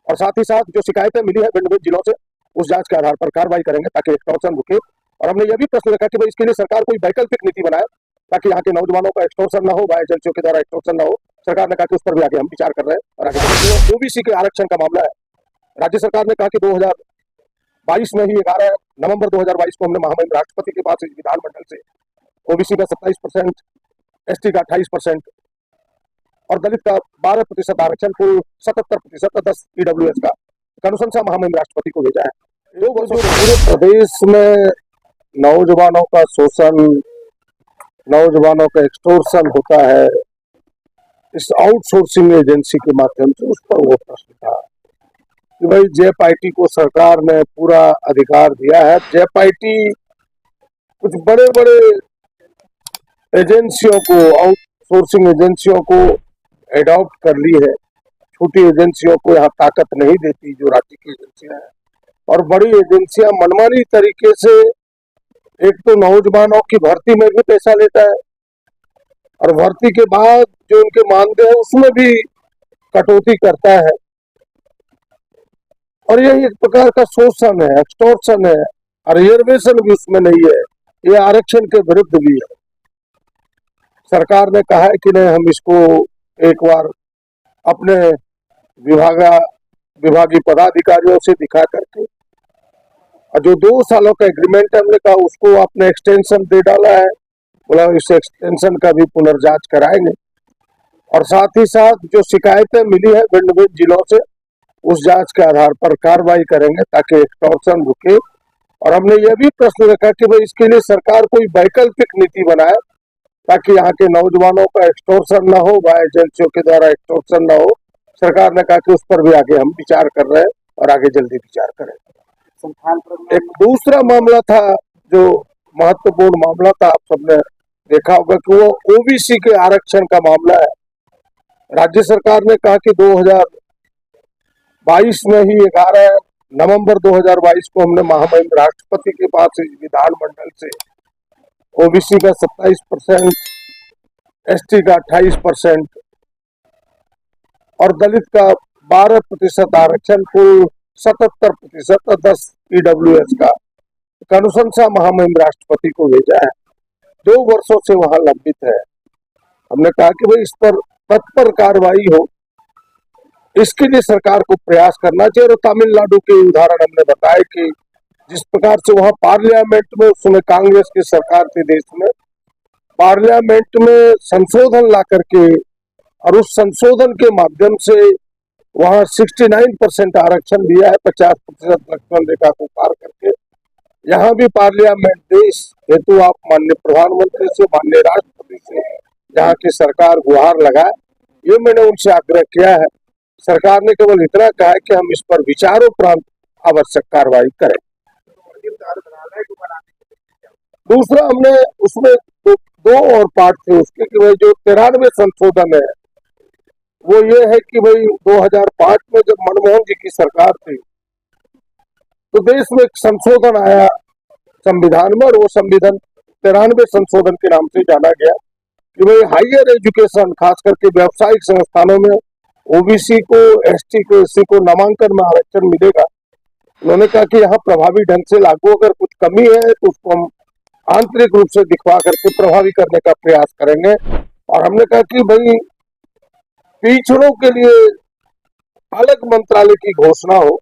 और साथ ही साथ जो शिकायतें मिली है भिन्न भिन्न जिलों से उस जांच के आधार पर कार्रवाई करेंगे ताकि एक्सटॉर्शन रुके। और हमने यह भी प्रश्न रखा कि भाई इसके लिए सरकार कोई वैकल्पिक नीति बनाए ताकि यहाँ के नौजवानों का एक्सटॉर्शन न हो, वाय एजेंसियों के द्वारा एक्सटॉर्शन न हो। सरकार ने कहा कि उस पर भी आगे हम विचार कर रहे हैं। और आगे ओबीसी के आरक्षण का मामला है, राज्य सरकार ने कहा कि 2022 में ही 11 नवंबर 2022 को हमने महामहिम राष्ट्रपति के पास विधानमंडल से ओबीसी का 27%, एसटी का 28% और दलित का 12% आरक्षण, कुल 77% 10 ईडब्ल्यूएस का अनुशंसा महामहिम राष्ट्रपति को भेजा है। 2 वर्षों से पूरे प्रदेश में नौजवानों का शोषण, नौजवानों का एक्सटॉर्शन होता है इस आउटसोर्सिंग एजेंसी के माध्यम से, उस पर वो प्रश्न था कि भाई जेपीआईटी को सरकार ने पूरा अधिकार दिया है। जेपीआईटी कुछ बड़े बड़े एजेंसियों को, आउटसोर्सिंग एजेंसियों को एडॉप्ट कर ली है, छोटी एजेंसियों को यहाँ ताकत नहीं देती जो राज्य की एजेंसियां हैं। और बड़ी एजेंसियां मनमानी तरीके से एक तो नौजवानों की भर्ती में भी पैसा लेता है और भर्ती के बाद जो उनके मानदेय है उसमें भी कटौती करता है। और यही एक प्रकार का शोषण है, एक्सटॉर्शन है। और रिजर्वेशन भी उसमें नहीं है, ये आरक्षण के विरुद्ध भी है। सरकार ने कहा है कि नहीं, हम इसको एक बार अपने विभागीय पदाधिकारियों से दिखा करके, और जो 2 सालों का एग्रीमेंट है हमने कहा उसको आपने एक्सटेंशन दे डाला है, बोला इस एक्सटेंशन का भी पुनर्जांच कराएंगे। और साथ ही साथ जो शिकायतें मिली है भिन्न भिन्न जिलों से उस जांच के आधार पर कार्रवाई करेंगे ताकि एक्सटॉर्शन रुके। और हमने यह भी प्रश्न रखा कि भाई इसके लिए सरकार कोई वैकल्पिक नीति बनाए ताकि यहाँ के नौजवानों का एक्सटॉर्शन न हो, वाय एजेंसियों के द्वारा एक्सटॉर्शन न हो। सरकार ने कहा कि उस पर भी आगे हम विचार कर रहे हैं और आगे जल्दी विचार करेंगे। एक दूसरा मामला था जो महत्वपूर्ण मामला था, आप सबने देखा होगा कि वो ओबीसी के आरक्षण का मामला है। राज्य सरकार ने कहा कि 2022 में ही 11 नवंबर 2022 को हमने महामहिम राष्ट्रपति के पास विधानमंडल से ओबीसी का 27%, एसटी का 28% और दलित का 12% आरक्षण, कुल 77% 10 ईडब्ल्यूएस का अनुशंसा महामहिम राष्ट्रपति को भेजा है। 2 वर्षों से वहां लंबित है। हमने कहा कि भाई इस पर तत्पर कार्रवाई हो, इसके लिए सरकार को प्रयास करना चाहिए। और तमिलनाडु के उदाहरण हमने बताया कि जिस प्रकार से वहां पार्लियामेंट में उस समय कांग्रेस की सरकार थी देश में, पार्लियामेंट में संशोधन ला करके और उस संशोधन के माध्यम से वहां 69% आरक्षण दिया है, 50% लक्ष्मण रेखा को पार करके। यहाँ भी पार्लियामेंट देश हेतु आप माननीय प्रधानमंत्री से, माननीय राष्ट्रपति से यहाँ की सरकार गुहार लगाए, ये मैंने उनसे आग्रह किया है। सरकार ने केवल इतना कहा है कि हम इस पर विचारोपरांत आवश्यक कार्रवाई करें। दूसरा हमने उसमें दो और पार्ट थे उसके कि भाई जो 93 संशोधन है वो ये है कि भाई 2005 में जब मनमोहन जी की सरकार थी तो देश में एक संशोधन आया संविधान में, और वो संविधान 93 संशोधन के नाम से जाना गया कि भाई हायर एजुकेशन, खास करके व्यावसायिक संस्थानों में ओबीसी को, एसटी को, एससी को नामांकन में आरक्षण मिलेगा। उन्होंने कहा कि यहाँ प्रभावी ढंग से लागू, अगर कुछ कमी है तो उसको हम आंतरिक रूप से दिखवा करके प्रभावी करने का प्रयास करेंगे। और हमने कहा कि भाई पिछड़ों के लिए अलग मंत्रालय की घोषणा हो।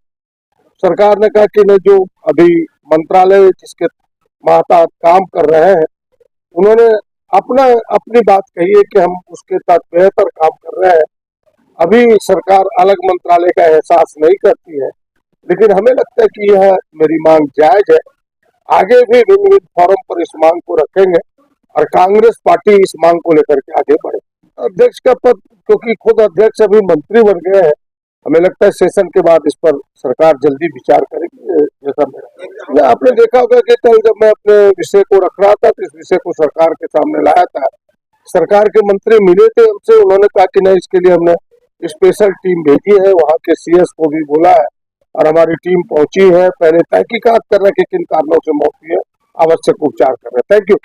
सरकार ने कहा कि नहीं, जो अभी मंत्रालय जिसके मातहत काम कर रहे हैं उन्होंने अपनी बात कही है कि हम उसके साथ बेहतर काम कर रहे हैं। अभी सरकार अलग मंत्रालय का एहसास नहीं करती है, लेकिन हमें लगता है कि यह मेरी मांग जायज है। आगे भी विभिन्न फोरम पर इस मांग को रखेंगे और कांग्रेस पार्टी इस मांग को लेकर के आगे बढ़े। अध्यक्ष का पद, क्योंकि खुद अध्यक्ष अभी मंत्री बन गए हैं, हमें लगता है सेशन के बाद इस पर सरकार जल्दी विचार करेगी। जैसा आपने देखा होगा कि कल जब मैं अपने विषय को रख रहा था तो इस विषय को सरकार के सामने लाया था, सरकार के मंत्री मिले थे हमसे, उन्होंने कहा कि नहीं, इसके लिए हमने स्पेशल टीम भेजी है, वहाँ के सीएस को भी बोला है और हमारी टीम पहुंची है, पहले तहकीकात कर रहे हैं कि किन कारणों से मौत हुई है, आवश्यक उपचार कर रहे हैं। Thank you.